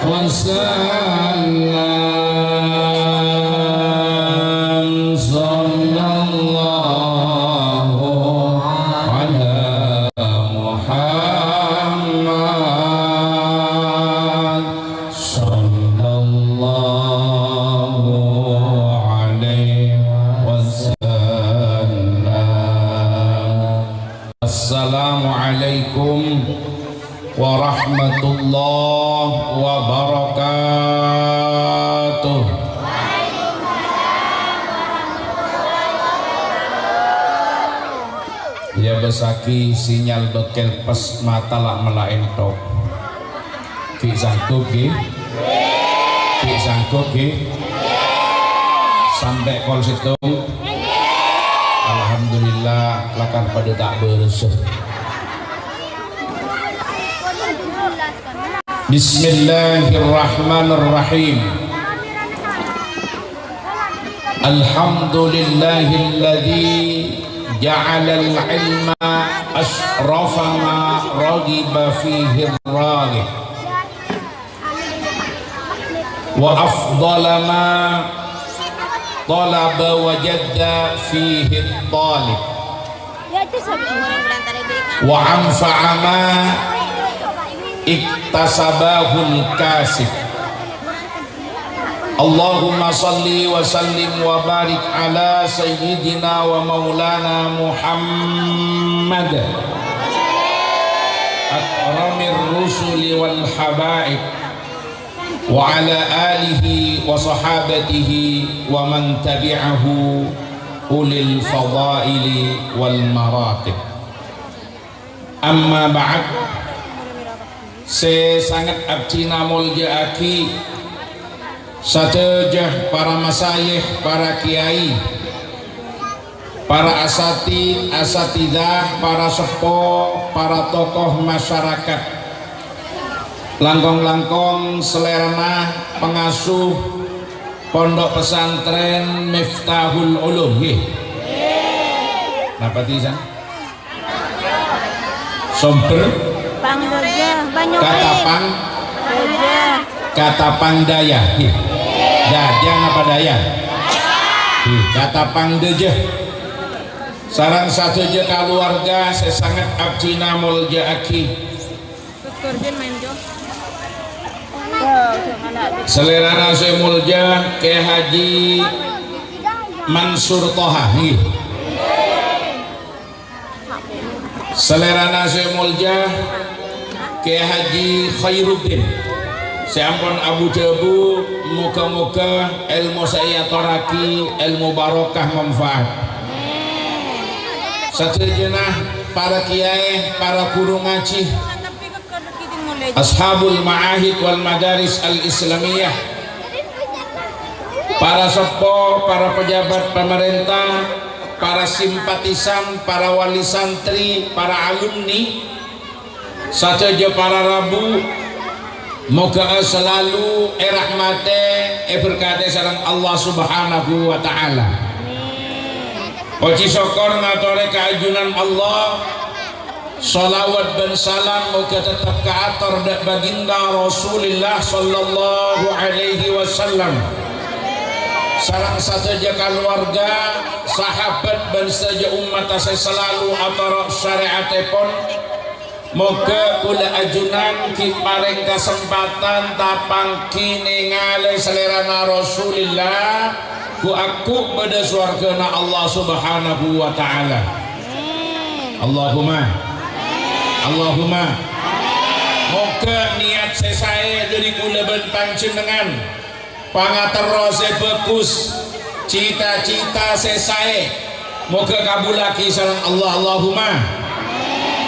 wasallam. Sallallahu ala Muhammad sallallahu alaihi wasallam. Assalamualaikum warahmatullahi wabarakatuh. Ya besaki sinyal bekel pas mata lah melain tok. Ki sanggup ki? Ki sanggup ki? Sampai kol situ. Alhamdulillah lakar pada tak bersih. Bismillahirrahmanirrahim. Alhamdulillahilladzi ja'ala al-ilma ashrafa ma raghiba fihi ar-raghib wa afdala ma talaba wa jadda fihi at-talib wa anfa'a ma iktasabahul kasib. Allahumma salli wa sallim wa barik ala sayyidina wa maulana Muhammad akramir rusuli wal habaib wa ala alihi wa sahabatihi wa man tabi'ahu ulil fadaili wal maratib. Amma ba'd. Saya sangat abdi namul jaaki satejah para masayih, para kiai, para asatidah, para sepo, para tokoh masyarakat, langkong-langkong selerna pengasuh pondok pesantren Miftahul Ulum nggih. Napa tisan? Somper Katapang Daya, Dajang apa Daya? Katapang Dejah. Sarang satu je keluarga saya sangat abdi namul jaaki. Selera saya mulja ke Haji Mansur Toha nih. Selera saya mulja ke Haji Khairuddin. Sampun Abu Jabu, muka-muka ilmu saya toraki, ilmu barokah manfaat. Sejenak para kiai, para guru ngaji, ashabul ma'ahid wal madaris al-islamiyah, para sepo, para pejabat pemerintah, para simpatisan, para wali santri, para alumni, sateja para rabu, moga selalu rahmate berkate sareng Allah Subhanahu wa taala. Puji syukur ngatore kaajunan Allah, salawat dan salam moga tetap kaator dak baginda Rasulullah sallallahu alaihi wasallam. Sareng sateja keluarga, sahabat dan saja umat saya selalu ator syariatipun. Moga kula ajunan ki paring kesempatan tapang kini ngale selera Rasulillah ku aku pada swargana Allah Subhanahu wa taala. Allahumma Allahumma. Moga niat saya dari kula ben panjenengan pangaterose bagus, cita-cita saya moga kabulaki sareng Allah. Allahumma.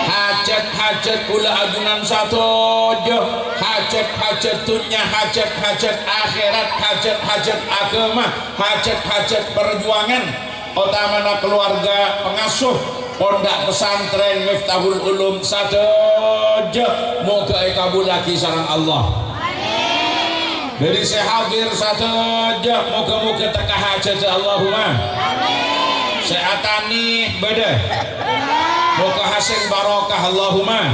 Hajat-hajat kula ajunan satu jo, hajat-hajat dunia, hajat-hajat akhirat, hajat-hajat agama, hajat-hajat perjuangan, utamana keluarga pengasuh pondok pesantren Miftahul Ulum satu jo, moga kabulaki sareng Allah. Dari saya hadir satu jo, moga-moga teka hajat. Allahumma. Saya atani beda. Moga hasil barokah. Allahumma.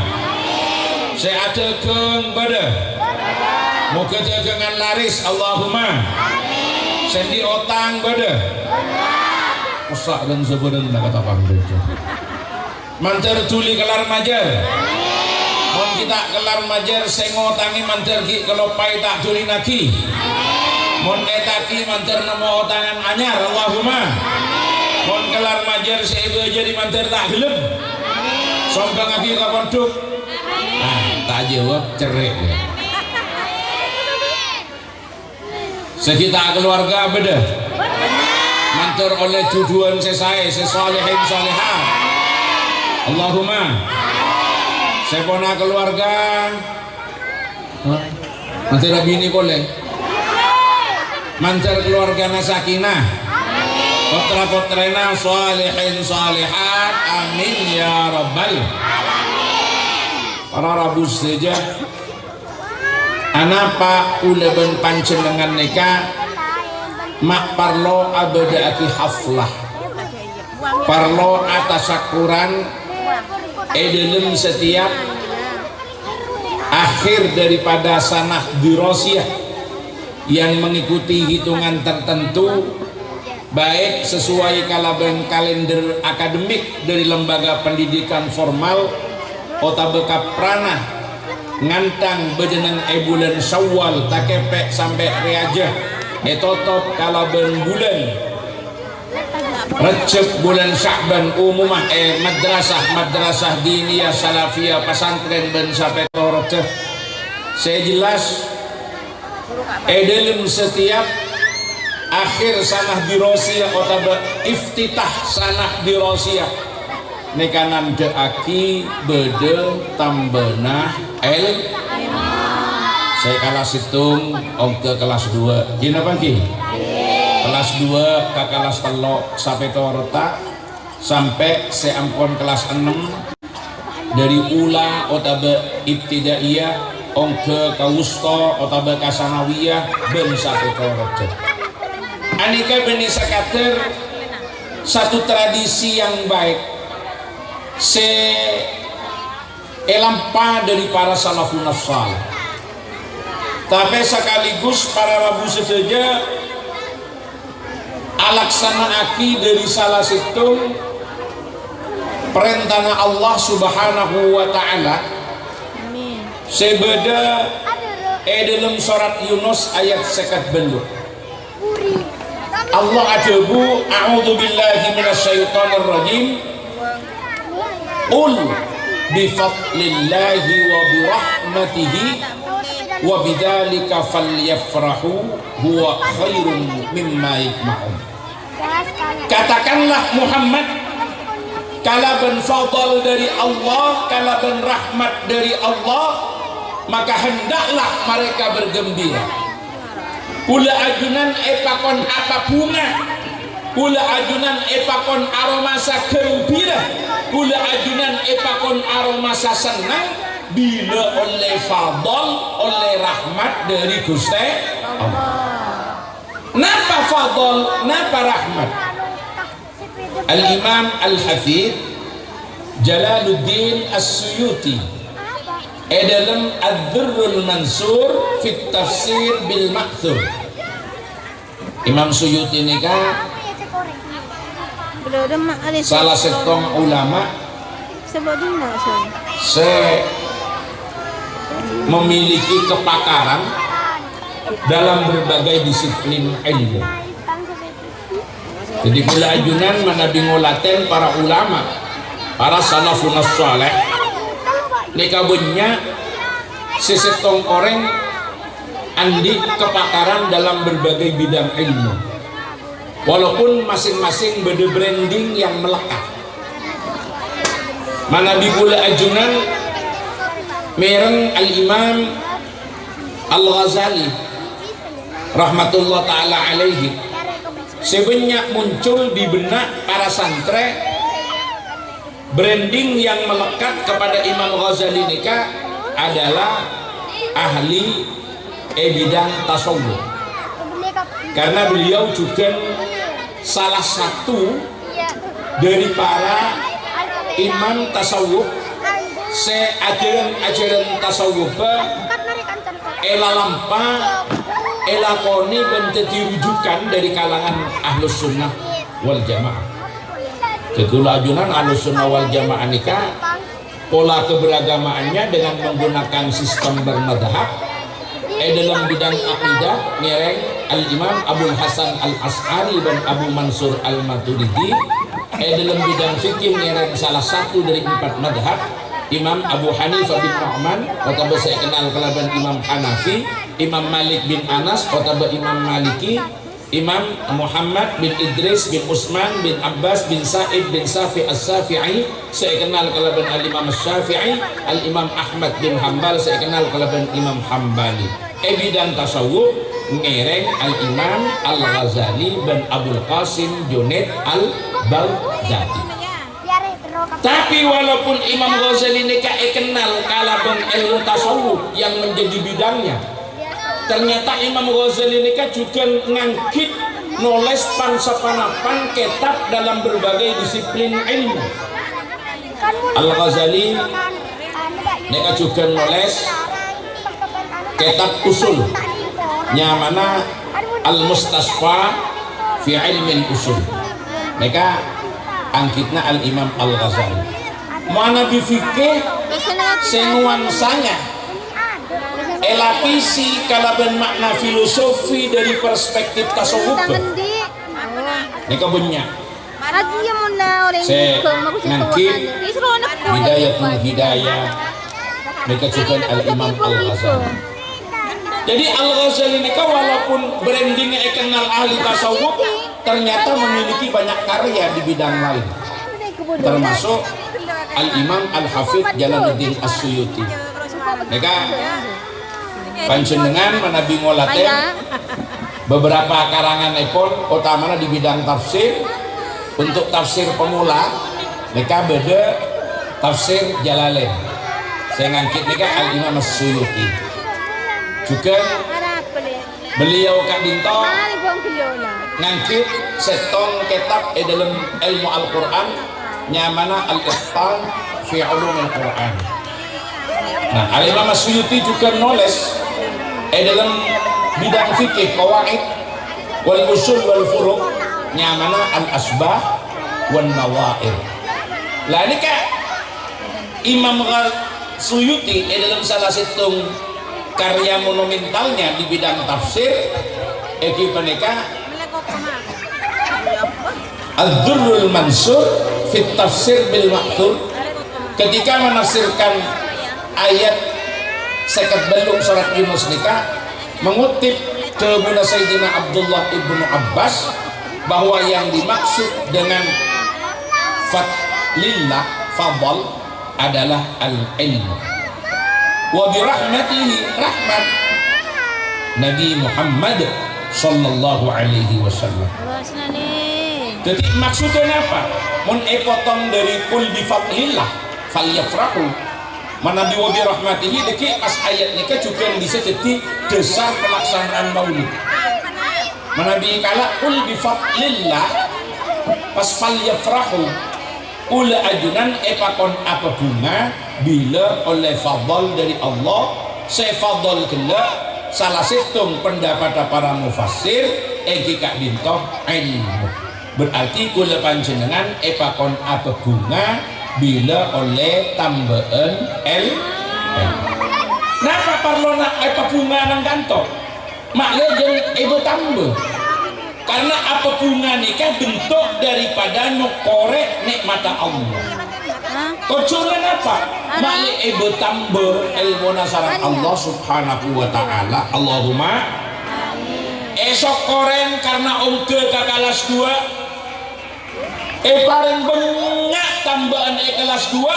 Saya atekeun bade Moga dagangan laris Allahumma. Sendi otang bade. Usak dan sebenarnya kata pangdojo. Manter tuli kelar majar. Mon kita kelar majar sengo tangi manter ki kelopai tak tuli naki. Mon etaki manter nemo otangan anyar Allahumma. Mon kelar majar sebe jadi manter tak gelem. Sombang lagi ke pondok. Nah, tak jawab cerai. Sekitar keluarga beda. Mantur oleh tuduhan sesai, sesalihin salihah. Allahumma. Sepona keluarga. Mantur bini boleh. Mantur keluarga nasakinah. Putra-putrena salihin salihat. Amin ya rabbal. Para rabu saja. Anapa uleben panjenengan nikah mak parlo abadaati haflah parlo atasakuran dalam setiap akhir daripada sanah dirosiah yang mengikuti hitungan tertentu baik sesuai kalaban kalender akademik dari lembaga pendidikan formal atau pranah ngantang bejeneng bulan Syawal takepek sampai riajah etotop kalaban bulan Recep bulan Sya'ban umumah madrasah diniyah salafiyah pesantren ben sampai Recep. Saya jelas dalam setiap akhir sanah dirosiyah atau iftitah sanah dirosiyah nekanan deaki bede tambena saya kelas hitung ke kelas 2 gini pagi kelas 2 ke kelas 3 sampai torota sampai saya ampun kelas 6 dari ula otabe ibtidaiyah ke wusta otabe kasanawiyah ben sampai torota anika beni sakater satu tradisi yang baik elampa dari para salafun salih. Tapi sekaligus para rabu sejaja alaksana aki dari salah situ perintah Allah subhanahu wa ta'ala sebeda dalam surat Yunus ayat sekat beluk Allah ajabu a'udhu billahi minasyaitonir rajim Qul bifadlillahi wa birahmatihi wa bidzalika falyafrahu huwa khairum mimma yajma'un. Katakanlah Muhammad, kalaban fadl dari Allah, kalaban rahmat dari Allah, maka hendaklah mereka bergembira. Kula ajunan epakon apa bunga, kula ajunan epakon aromasa gembira, kula ajunan epakon aromasa senang bila oleh fadl, oleh rahmat dari Gusti Allah. Napa fadl, napa rahmat? Al-Imam Al-Hafidh Jalaluddin As-Suyuti dalam Ad-Durrul Mansur fit Tafsir bil Ma'thur. Imam Suyuti ini kan salah setong ulama memiliki kepakaran dalam berbagai disiplin ilmu. Jadi kula ajunan manabi ngolaten para ulama, para salafun saleh nekabunya sesetong orang andi kepakaran dalam berbagai bidang ilmu, walaupun masing-masing beda branding yang melekat. Manabi kula ajunan mereng Al-Imam Al-Ghazali rahmatullah ta'ala alaihi sebanyak muncul di benak para santri branding yang melekat kepada Imam Ghazali nikah adalah ahli bidang tasawuf, karena beliau juga salah satu dari para imam tasawuf ajaran tasawuf ela lampa elakoni benteti rujukan dari kalangan ahlus sunnah wal jamaah. Ketulajunan ahlus sunnah wal jamaah nikah pola keberagamaannya dengan menggunakan sistem bermadhab. Dalam bidang akidah ngereng Al-Imam Abul Hasan Al-As'ari dan Abu Mansur Al-Maturidi. Dalam bidang fikih ngereng salah satu dari 4 madhab Imam Abu Hanifah bin Nu'man atau saya kenal kelaban Imam Hanafi, Imam Malik bin Anas atau Imam Maliki, Imam Muhammad bin Idris bin Utsman bin Abbas bin Sa'id bin Safi As-Safi'i, saya kenal kelaban Al-Imam As-Syafi'i, Al-Imam Ahmad bin Hanbal, saya kenal kelaban Imam Hambali. Bidang tasawuf ngereng Al-Imam Al-Ghazali dan Abul Qasim Junaid Al-Baghdadi. Tapi walaupun Imam Ghazali ini kenal kalaban ilmu tasawuf yang menjadi bidangnya, ternyata Imam Ghazali ini juga ngangkit nulis pansapanapan kitab dalam berbagai disiplin ilmu. Al-Ghazali mereka juga nulis kitab usul nyamana Al-Mustasfa fi ilmi usul. Mereka angkitna Al-Imam Al-Ghazali mana bifikih senuansanya elapisi kalaban makna filosofi dari perspektif tasawuf. Mereka banyak nangkit Hidayatul Hidayah. Mereka juga Al-Imam Al-Ghazali. Jadi Al-Ghazali ini walaupun brandingnya kenal ahli tasawuf, ternyata memiliki banyak karya di bidang lain, termasuk Al-Imam Al-Hafidh Jalaluddin As-Suyuti. Mereka panjenengan menabi ngolaten beberapa karangan epon utamanya di bidang tafsir. Untuk tafsir pemula mereka beda tafsir Jalalain. Saya ngangkit mereka Al-Imam As-Suyuti. Juga beliau Kak Dinto ngangkit setong kitab dalam ilmu Al-Quran nyamana Al-Ihsan fi Ulumil Quran. Nah, Al-Imam As-Suyuti juga nulis dalam bidang fikih qawaid wal usul wal furuq nyamana Al-Asbah wan Nawair. Lah ini Kak Imam Suyuti dalam salah satu karya monumentalnya di bidang tafsir mereka Ad-Durrul Mansur fit Tafsir bil Ma'thur, ketika menafsirkan ayat sekat belum surat Yunus nikah mengutip kepada Sayyidina Abdullah ibnu Abbas bahwa yang dimaksud dengan fadlillah fadl adalah al-ilmu wa birahmatihi rahmat Nabi Muhammad sallallahu alaihi wasallam. Jadi maksudnya apa? Mun potong dari kul bi fadlillah falyafrahu manabi wa birahmatihi deki pas ayat nikah juga bisa jadi dasar pelaksanaan maulid. Manabi kala kul bi fadlillah pas falyafrahu ula ajunan pakon apa bunga bila oleh fadl dari Allah saya fadl kena salah satu pendapat para mufassir Kak Dinto ilmu berarti kula panjenengan pakon apa bunga bila oleh tambahan napa parlona apa bunga nang kantor makle jeung ibu tambah karena apa bunga nikah bentuk daripada nukorek nikmata Allah. Tujuan apa? Mali ibu tambah ilmu nasaran Allah subhanahu wa ta'ala. Allahumma esok koren karena ongke ke kelas 2 paling banyak tambahan kelas 2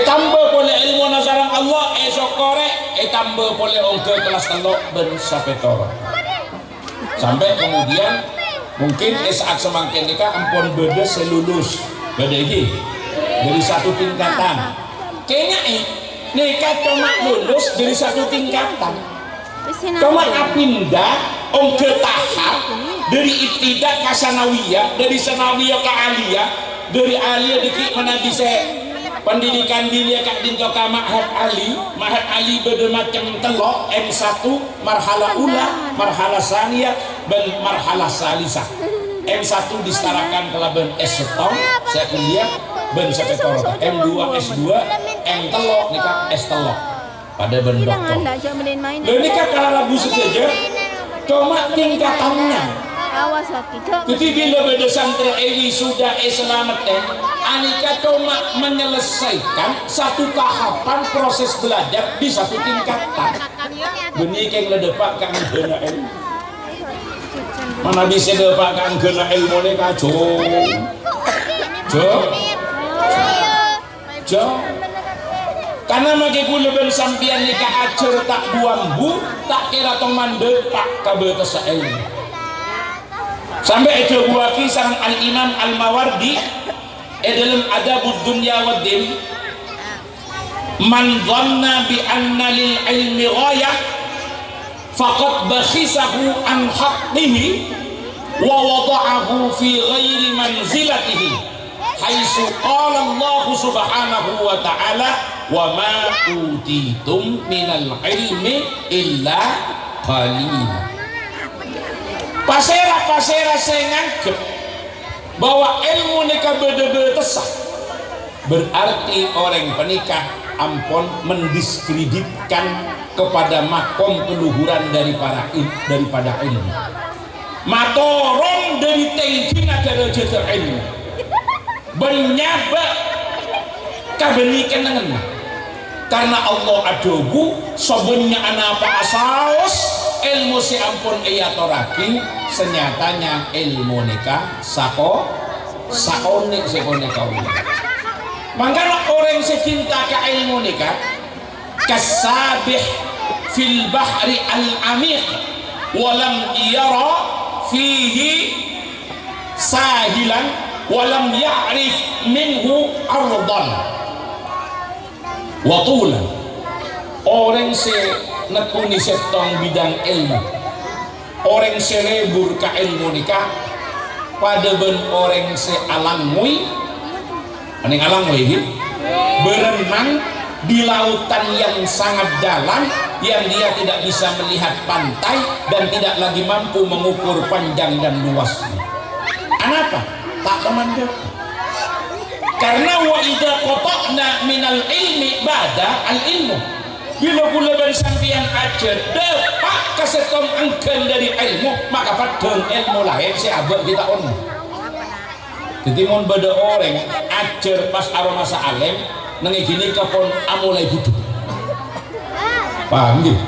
tambah boleh ilmu nasaran Allah esok korek tambah boleh ongke kelas 3 ben sampai toro sampai kemudian mungkin saat semakin nikah ampun beda selulus beda lagi dari satu tingkatan kayaknya nikah cuma lulus dari satu tingkatan cuma pindah ongke tahap dari ibtidak ke sanawiyah dari sanawiyah ke aliyah dari aliyah dikit mana bisa pendidikan dia kak dinto ka Ma'had Ali beda macam telok M1 marhala ula marhala saniyah dan marhala salisah. M1 disetarakan kelaban S1 saya kuliah ben sampai torot M2 S2 M telok nikah S telok pada ben doktor dan nikah kalau lagu saja cuma tingkatannya. Jadi bila beda santri ewi sudah selamat anika cuma menyelesaikan satu tahapan proses belajar di satu tingkatan. Benih yang ledepak kang gena ilmu. Mana bisa ledepak kang gena ilmu ni kacau. Jo. Karena magi kula ben sampeyan nikah acer tak buambu tak kira tong mandek tak kabeh tesa ilmu. Sampai itu buah kisah Al-Imam Al-Mawardi dalam Adabud Dunya wa Din man dhanna bi anna lil ilmi ghayah faqad bakhisahu an haqqihi wa wada'ahu fi ghairi manzilatihi haitsu qala Allah subhanahu wa ta'ala wa ma utitum minal ilmi illa qalila. Pasera saya nganggep bahwa ilmu nikah beda-beda sah. Berarti orang penikah ampun mendiskreditkan kepada makom keluhuran daripada ilmu. Matorong dari tingginya derajat ilmu. Bernyaba kabenikan dengan karena Allah adobu sobennya anak apa asaos ilmu si ampun toraki senyatanya ilmu nikah sakonik sekonika makanya orang secinta ke ilmu nikah kasabih fil bahri al-amiq walam yara fihi sahilan walam ya'rif minhu ardan watulan orang nekuni setong bidang ilmu orang selebur ka ilmu nikah pada ben orang alangmui aning alangmui gitu berenang di lautan yang sangat dalam yang dia tidak bisa melihat pantai dan tidak lagi mampu mengukur panjang dan luasnya. Kenapa? Tak kemandang. Karena wa idza qata'na minal ilmi ba'da al ilmu. Bila kula bersampian ajar depak kasetong engken dari ilmu maka padang ilmu lahir si abad kita on. Jadi mon beda orang ajar pas aroma sa'alem nengi gini kapon amulai butuh. Paham gitu?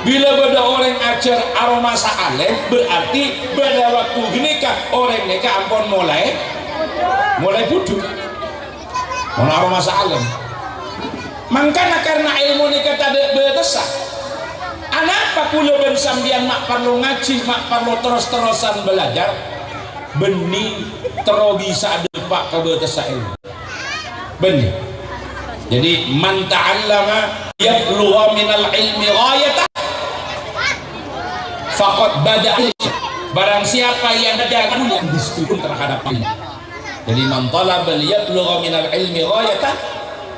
Bila beda orang ajar aroma sa'alem berarti pada waktu gini kah orang nikah ampun mulai butuh. Mon aroma sa'alem. Mangkana karena ilmu nikah tak bertesak. Anapa kula bersambian mak perlu ngaji, mak perlu terus-terusan belajar. Benih terus bisa depak ke bertesak ilmu. Benih. Jadi man ta'allama yablugha minal ilmi ghayatan faqad bada'a. Barang siapa yang belajar yang diskusi terhadap ilmu. Jadi man talaba yablugha minal ilmi ghayatan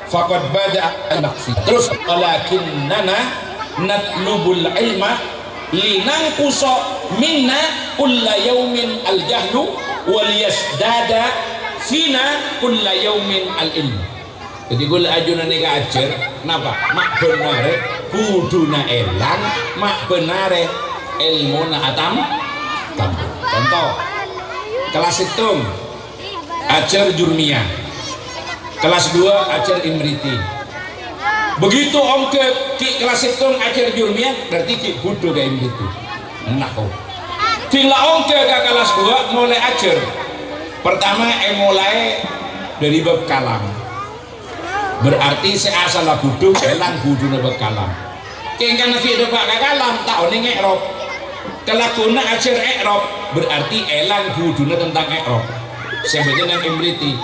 faqad bada'a al-maqsid. Terus walakinnana natlubul ilma linanqusa minna kulla yaumin al-jahlu wal yasdada fina kulla yaumin al-ilmu. Jadi gula ajuna nika ajar napa mak benare kuduna elang mak benare ilmu na atam. Contoh kelas hitung ajar jurmiyah, kelas 2 ajar imriti. Begitu ongke ki kelas hitung ajar jurmiyah berarti ki kudu ke imriti. Enak kok. Bila ongke ke kelas 2 mulai ajar. Pertama mulai dari bab kalam. Berarti seasal kudu elang kudu bab kalam. Kengkan nasi bab kalam tak oni i'rab. Kelakuna ajar i'rab berarti elang kudu tentang i'rab. Sebetulnya imriti.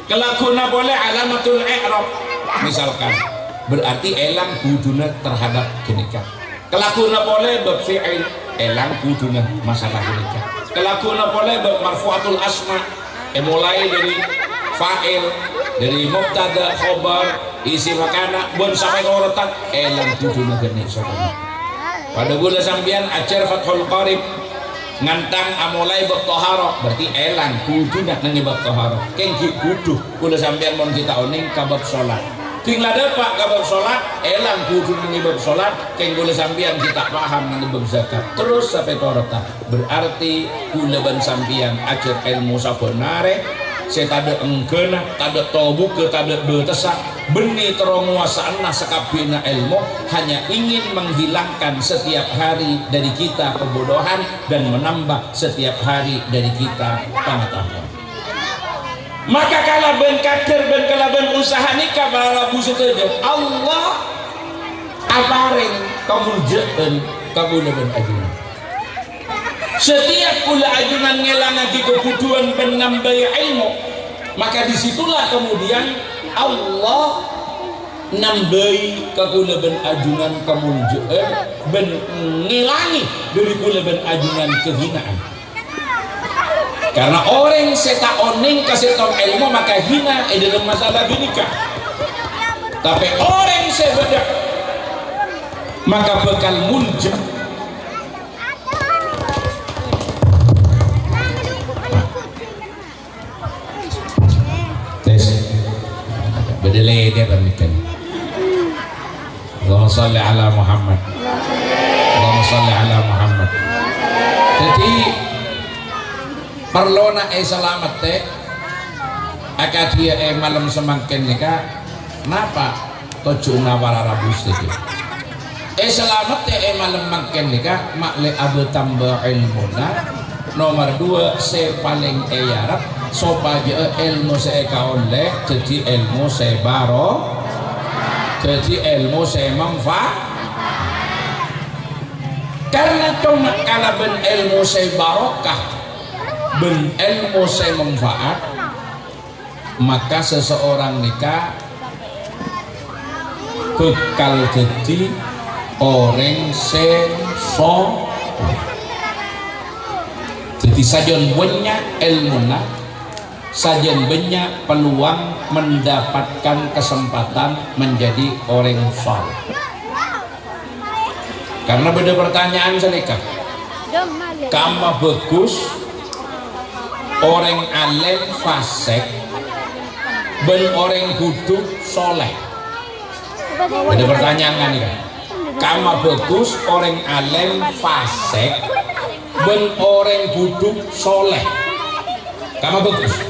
Kelakuna boleh alamatul i'rab misalkan berarti elang kuduna terhadap genika. Kelakuna boleh bab fi'il elang kuduna masalah genika. Kelakuna boleh bab marfu'atul asma mulai dari fa'il dari mubtada khobar isi makana bon sampai ngorotan elang kudu ngene sopan pada gula sambian ajar fathul qarib ngantang amulai bab toharo berarti elang kudu nak nangi bab toharo kengki kudu gula sambian mon kita oning kabab sholat tinggal dapat kabab sholat elang kudu nangi bab sholat keng gula sambian kita paham nangi bab zakat terus sampai korota berarti gula ban sambian ajar ilmu sabenare saya tada engkena, tada tobu ke tada betesak benih teronguasaan sekabina ilmu hanya ingin menghilangkan setiap hari dari kita kebodohan dan menambah setiap hari dari kita pengetahuan. Maka kalau ben kader ben kalau ben usaha nikah bala busuk aja Allah aparing kamu jeun kamu ben ajunan setiap kula ajunan ngelangaki kebutuhan ben nambahi ilmu maka disitulah kemudian Allah nambahi kula ben ajunan kamu jeun ben ngilangi dari kula ben ajunan kehinaan karena orang seta oning kasih tau ilmu maka hina dalam masalah nikah tapi orang sebeda maka bakal muncul bedele dia pemikiran Allahumma salli ala Muhammad Allahumma salli ala Muhammad jadi perlu nak selamat teh akad dia malam semakin nikah kenapa tujuh nawara rabus itu selamat teh malam makin nikah makle abu tambah ilmuna nomor dua saya paling yarap supaya ilmu saya kaoleh jadi ilmu saya baro jadi ilmu saya manfaat karena cuma kalau ben ilmu saya barokah ben ilmu saya manfaat maka seseorang nikah bekal jadi orang senso jadi sajian banyak ilmunya sajian banyak peluang mendapatkan kesempatan menjadi orang saleh karena beda pertanyaan senikah kamu bagus orang alim fasik ben orang buduk soleh beda pertanyaan kan ini kamu bagus orang alim fasik ben orang buduk soleh kamu bagus